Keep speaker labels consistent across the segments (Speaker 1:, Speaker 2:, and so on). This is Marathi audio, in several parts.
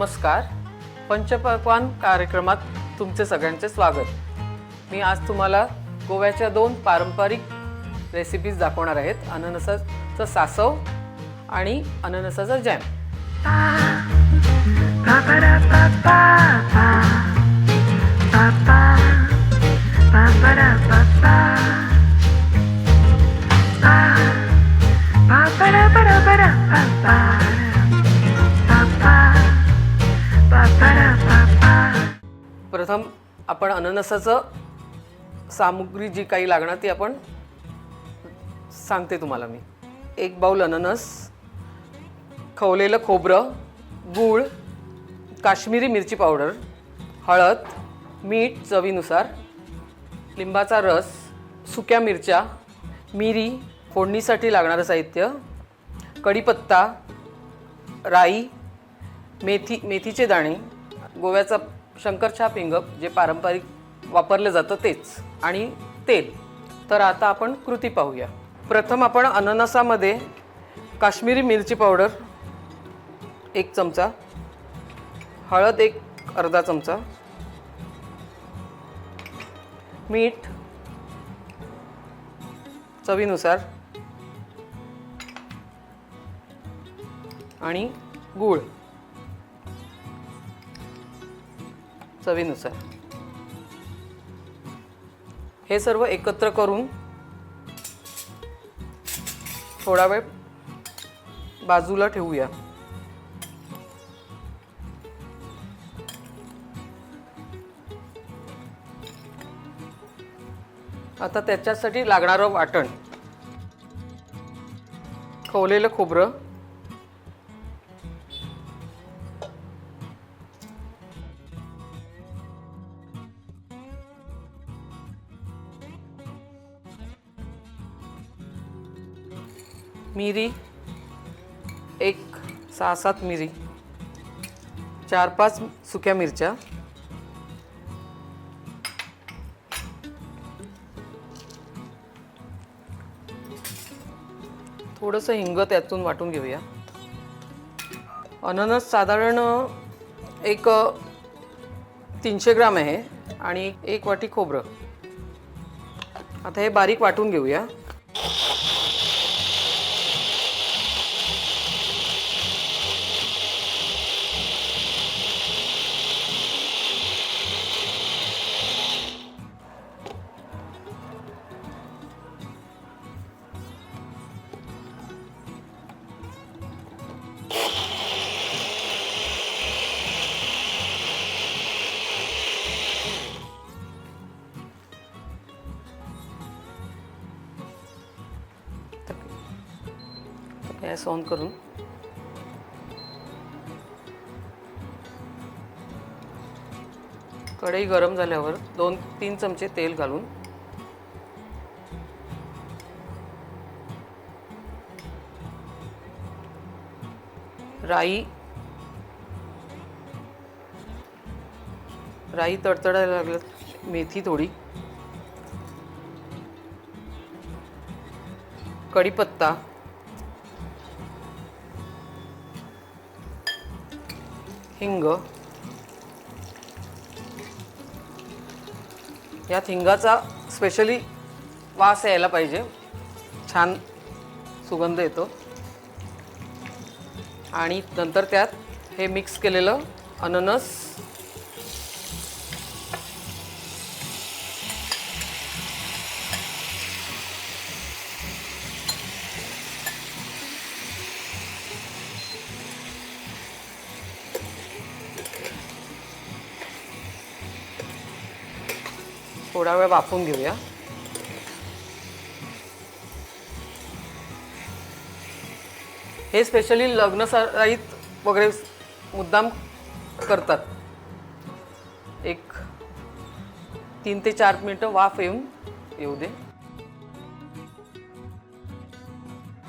Speaker 1: नमस्कार. पंचपक्वान्न कार्यक्रमात तुमचे सगळ्यांचे स्वागत. मी आज तुम्हाला गोव्याच्या 2 पारंपरिक रेसिपीज दाखवणार आहेत. अननसाचं सासव आणि अननसाचा जॅम. प्रथम आपण अननसाचं सामुग्री जी काही लागणार ती आपण सांगते तुम्हाला मी. 1 बाउल अननस, खवलेलं खोबरं, गूळ, काश्मीरी मिरची पावडर, हळद, मीठ चवीनुसार, लिंबाचा रस, सुक्या मिरच्या, मिरी, फोडणीसाठी लागणारं साहित्य, कढीपत्ता, राई, मेथीचे दाणे, गोव्याचा शंकरछाप हिंग जे पारंपरिक वापरलं जातं तेच, आणि तेल. तर आता आपण कृती पाहूया. प्रथम आपण अननसामध्ये काश्मीरी मिरची पावडर 1 चमचा, हळद अर्धा चमचा, मीठ चवीनुसार आणि गूळ चवीनुसार हे सर्व एकत्र करून थोडा वेळ बाजूला ठेवूया. आता त्याच्यासाठी लागणारं वाटण: खवलेलं खोबरं, मिरी 6-7 मिरी, 4-5 सुक्या मिरच्या, थोडंसं हिंग त्यातून वाटून घेऊया. अननस साधारण 300 ग्राम आहे आणि 1 वाटी खोबरं. आता हे बारीक वाटून घेऊया. गॅस ऑन करून कढई गरम झाल्यावर 2-3 चमचे तेल घालून राई तडतडायला लागलं, मेथी थोडी, कढीपत्ता, हिंग. यात हिंगाचा स्पेशली वास यायला पाहिजे, छान सुगंध येतो. आणि नंतर त्यात हे मिक्स केलेलं अननस, थोडा वेळ वाफवून घेऊया. हे स्पेशली लग्न सराईत वगैरे मुद्दाम करतात. 3 ते 4 मिनिटं वाफ येऊ दे.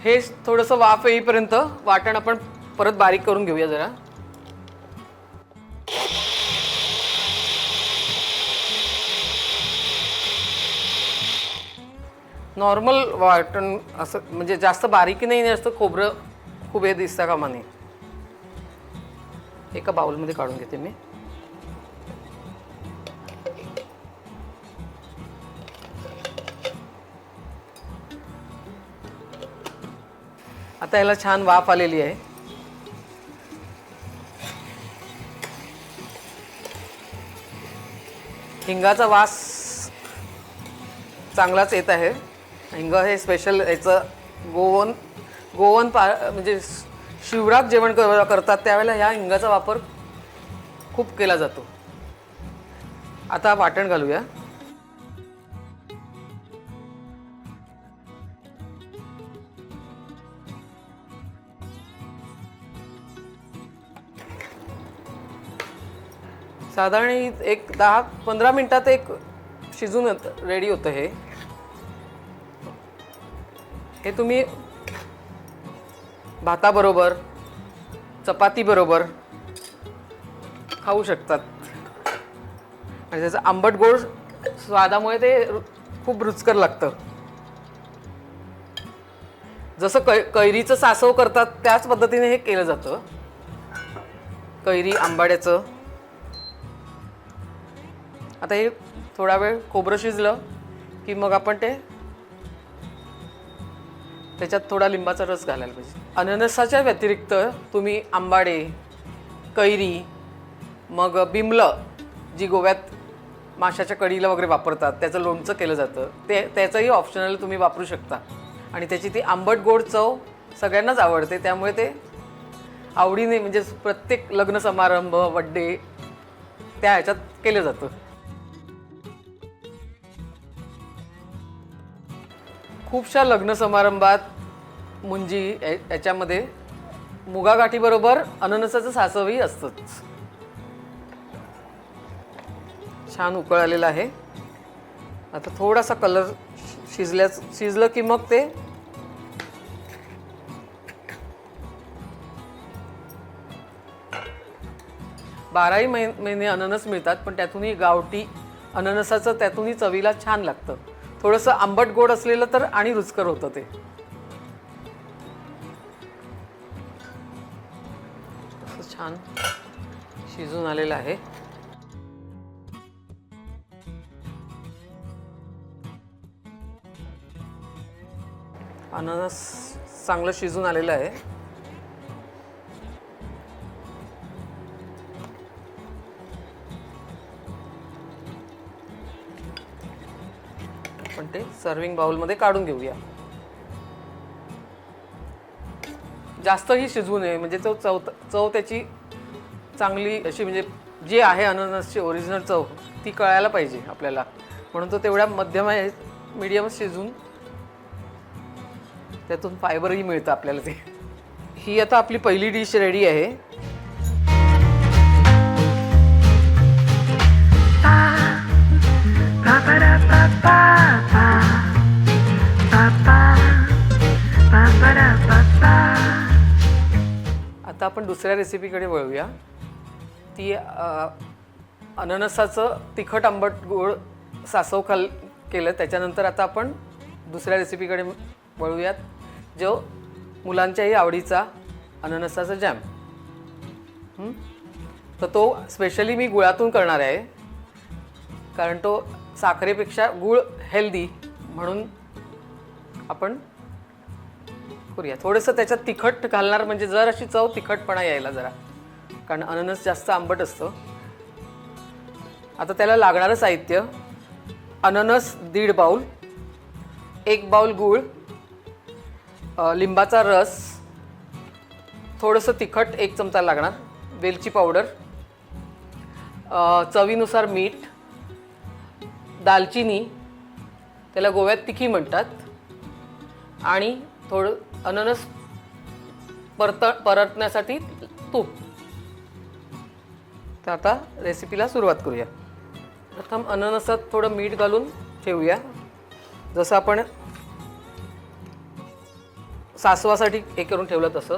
Speaker 1: हे थोडंसं वाफ येईपर्यंत वाटण आपण परत बारीक करून घेऊया जरा. नॉर्मल वाटण असं, म्हणजे जास्त बारीक नाही, जास्त खोबरं खूप हे दिसतं कामा नये. एका बाउलमध्ये काढून घेते मी. आता याला छान वाफ आलेली आहे. हिंगाचा वास चांगलाच येत आहे. हिंग हे स्पेशल याचं गोवन म्हणजे शिवराक जेवण करतात त्यावेळेला ह्या हिंगाचा वापर खूप केला जातो. आता वाटण घालूया. साधारण एक 10-15 मिनिटात एक शिजून रेडी होतं हे. हे तुम्ही भाताबरोबर चपातीबरोबर खाऊ शकतात आणि त्याचं आंबट गोड स्वादामुळे ते खूप रुचकर लागतं. जसं कैरीचं सासव करतात त्याच पद्धतीने हे केलं जातं. कैरी आंबाड्याचं. आता हे थोडा वेळ खोबरं शिजलं की मग आपण त्याच्यात थोडा लिंबाचा रस घालायला पाहिजे. अननसाच्या व्यतिरिक्त तुम्ही आंबाडे, कैरी, मग बिमलं जी गोव्यात माशाच्या कढीला वगैरे वापरतात त्याचं लोणचं केलं जातं त्याचंही ऑप्शनल तुम्ही वापरू शकता. आणि त्याची ती आंबट गोड चव सगळ्यांनाच आवडते. त्यामुळे ते आवडीने म्हणजे प्रत्येक लग्न समारंभ, बड्डे त्या ह्याच्यात केलं जातं. खूपशा लग्न समारंभात मुंजी याच्यामध्ये मुगागाठीबरोबर अननसाचं सासवही असतंच. छान उकळ आलेला आहे. आता थोडासा कलर शिजलं की मग ते बाराही महिने अननस मिळतात पण त्यातूनही गावठी अननसाचं त्यातूनही चवीला छान लागतं. थोडंसं आंबट गोड असलेलं तर आणि रुचकर होतं ते. छान शिजून आलेलं आहे. अननस चांगलं शिजून आलेलं आहे. आपण ते सर्विंग बाउलमध्ये काढून घेऊया. जास्तही शिजवू नये म्हणजे तो चव त्याची चांगली अशी म्हणजे जी आहे अननसची ओरिजिनल चव ती कळायला पाहिजे आपल्याला. म्हणून तो तेवढ्या मीडियम शिजून त्यातून फायबरही मिळतं आपल्याला ते. ही आता आपली पहिली डिश रेडी आहे. आता आपण दुसऱ्या रेसिपीकडे वळूया. ती अननसाचं तिखट आंबट गोड सासव केलं. त्याच्यानंतर आता आपण दुसऱ्या रेसिपीकडे वळूयात जो मुलांच्याही आवडीचा अननसाचा जॅम. तर तो स्पेशली मी गुळातून करणार आहे कारण तो साखरेपेक्षा गुळ हेल्दी म्हणून आपण करूया. थोडंसं त्याच्यात तिखट घालणार म्हणजे जर अशी चव तिखटपणा यायला जरा, कारण अननस जास्त आंबट असतं. आता त्याला लागणारं साहित्य: अननस 1.5 बाउल, 1 बाउल गूळ, लिंबाचा रस, थोडंसं तिखट 1 चमचा लागणार, वेलची पावडर, चवीनुसार मीठ, दालचिनी त्याला गोव्यात तिखी म्हणतात, आणि थोडं अननस परतण्यासाठी तूप. तर आता रेसिपीला सुरुवात करूया. प्रथम अननसात थोडं मीठ घालून ठेवूया, जसं आपण सासवासाठी हे करून ठेवलं तसं.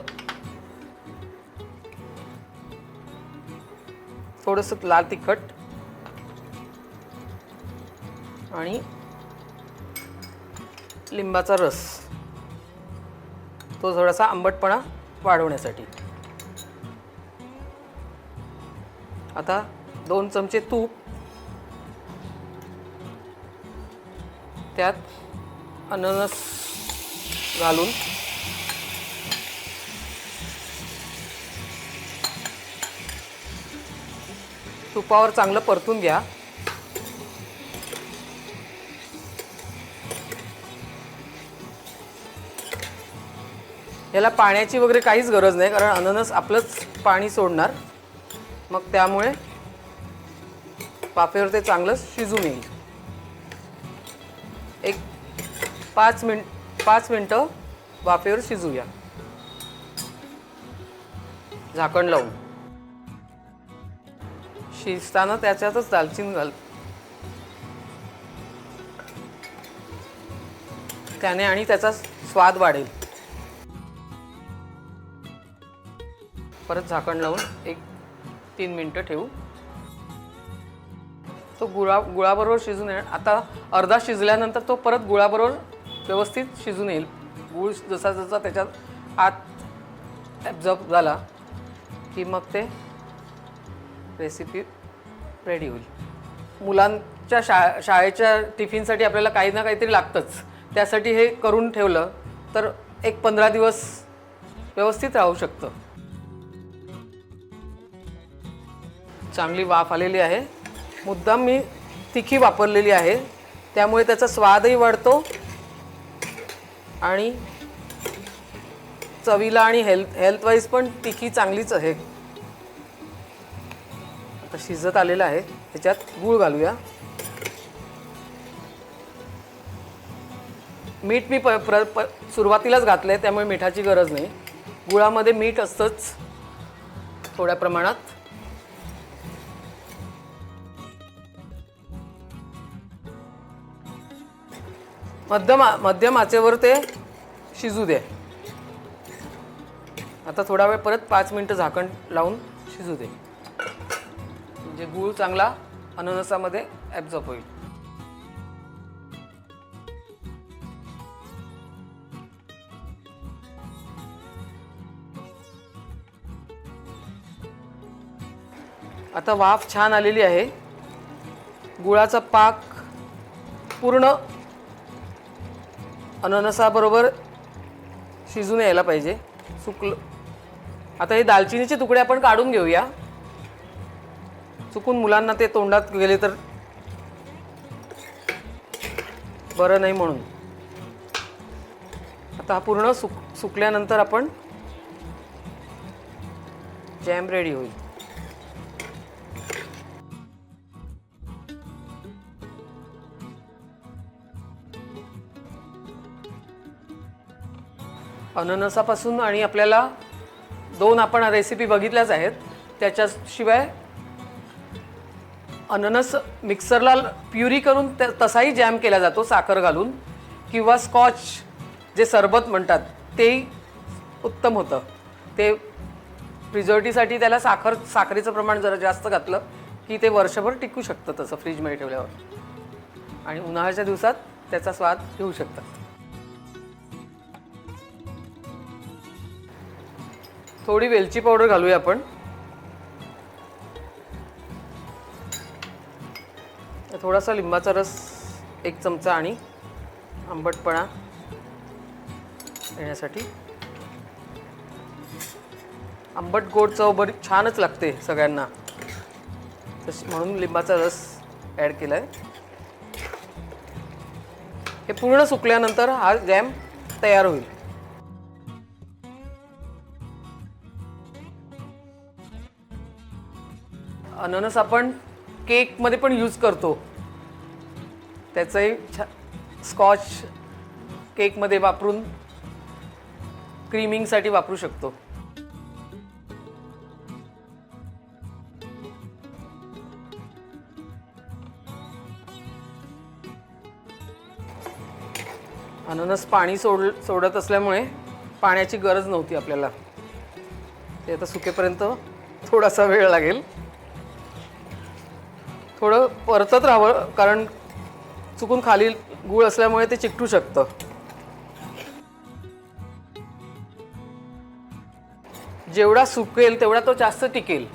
Speaker 1: थोडंसं लाल तिखट आणि लिंबाचा रस, तो थोडासा आंबटपणा वाढवण्यासाठी. आता 2 चमचे तूप, त्यात अननस घालून तुपावर चांगलं परतून घ्या. याला पाण्याची वगैरे काहीच गरज नाही, कारण अननस आपलंच पाणी सोडणार. मग त्यामुळे वाफेवर ते चांगलं शिजून येईल. एक 5 मिनटं वाफेवर शिजूया झाकण लावून. शिजताना त्याच्यातच दालचिनी घाल, त्याने आणि त्याचा स्वाद वाढेल. परत झाकण लावून एक 3 मिनटं ठेवू. तो गुळाबरोबर शिजून येईल. आता अर्धा शिजल्यानंतर तो परत गुळाबरोबर व्यवस्थित शिजून येईल. गूळ जसा जसा त्याच्यात आत ॲब्झॉर्ब झाला की मग ते रेसिपी रेडी होईल. मुलांच्या शाळेच्या टिफिनसाठी आपल्याला काही ना काहीतरी लागतंच. त्यासाठी हे करून ठेवलं तर एक 15 दिवस व्यवस्थित राहू शकतं. चांगली वाफ आलेली आहे. मुद्दाम मी तिखी वापरलेली आहे, त्यामुळे त्याचा स्वादही वाढतो आणि चवीला आणि हेल्थ वाईज पण तिखी चांगलीच आहे. आता शिजत आलेलं आहे, त्याच्यात गूळ घालूया. मीठ मी सुरुवातीलाच घातलं आहे, त्यामुळे मिठाची गरज नाही. गुळामध्ये मीठ असतंच थोड्या प्रमाणात. मध्यम आचेवर ते शिजू दे. आता थोडा वेळ परत 5 मिनटं झाकण लावून शिजू दे, म्हणजे गूळ चांगला अननसामध्ये ॲब्झॉर्ब होईल. आता वाफ छान आलेली आहे. गुळाचा पाक पूर्ण अननसाबरोबर शिजून यायला पाहिजे. सुकलं. आता हे दालचिनीचे तुकडे आपण काढून घेऊया. चुकून मुलांना ते तोंडात गेले तर बरं नाही म्हणून. आता हा पूर्ण सुकल्यानंतर आपण जॅम रेडी होईल. अननसापासून आणि आपल्याला 2 आपण रेसिपी बघितल्याच आहेत. त्याच्याशिवाय अननस मिक्सरला प्युरी करून तसाही जॅम केला जातो साखर घालून, किंवा स्कॉच जे सरबत म्हणतात तेही उत्तम होतं. ते प्रिझर्वेटिव्हसाठी त्याला साखरेचं प्रमाण जरा जास्त घातलं की ते वर्षभर टिकू शकतं तसं फ्रीजमध्ये ठेवल्यावर, आणि उन्हाळ्याच्या दिवसात त्याचा स्वाद घेऊ शकतात. थोडी वेलची पावडर घालूया आपण. थोडासा लिंबाचा रस 1 चमचा आणि आंबटपणा येण्यासाठी. आंबट गोड चव बरी छानच लागते सगळ्यांना, म्हणून लिंबाचा रस ॲड केला आहे. हे पूर्ण सुकल्यानंतर हा जॅम तयार होईल. अननस आपण केकमध्ये पण यूज करतो. त्याचंही स्कॉच केकमध्ये वापरून क्रीमिंगसाठी वापरू शकतो. अननस पाणी सोडत असल्यामुळे पाण्याची गरज नव्हती आपल्याला. ते आता सुकेपर्यंत थोडासा वेळ लागेल. थोडं परतत राहावं, कारण चुकून खाली गूळ असल्यामुळे ते चिकटू शकतं. जेवढा सुकेल तेवढा तो जास्त टिकेल.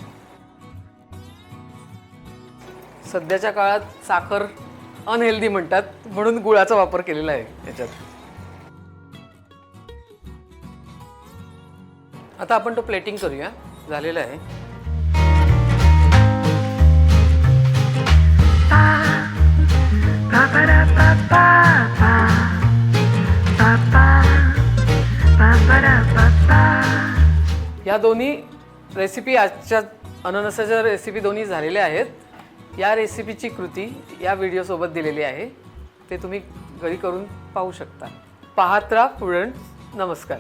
Speaker 1: सध्याच्या काळात साखर अनहेल्दी म्हणतात, म्हणून गुळाचा वापर केलेला आहे याच्यात. आता आपण तो प्लेटिंग करूया. झालेला आहे. या दोन्ही रेसिपी आजच्या अननसाच्या रेसिपी दोन्ही झालेल्या आहेत. या रेसिपीची कृती या व्हिडिओसोबत दिलेली आहे, ते तुम्ही घरी करून पाहू शकता. पाहत राहा पुरण. नमस्कार.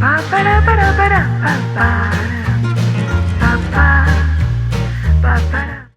Speaker 2: Ba ba da ba da ba da ba.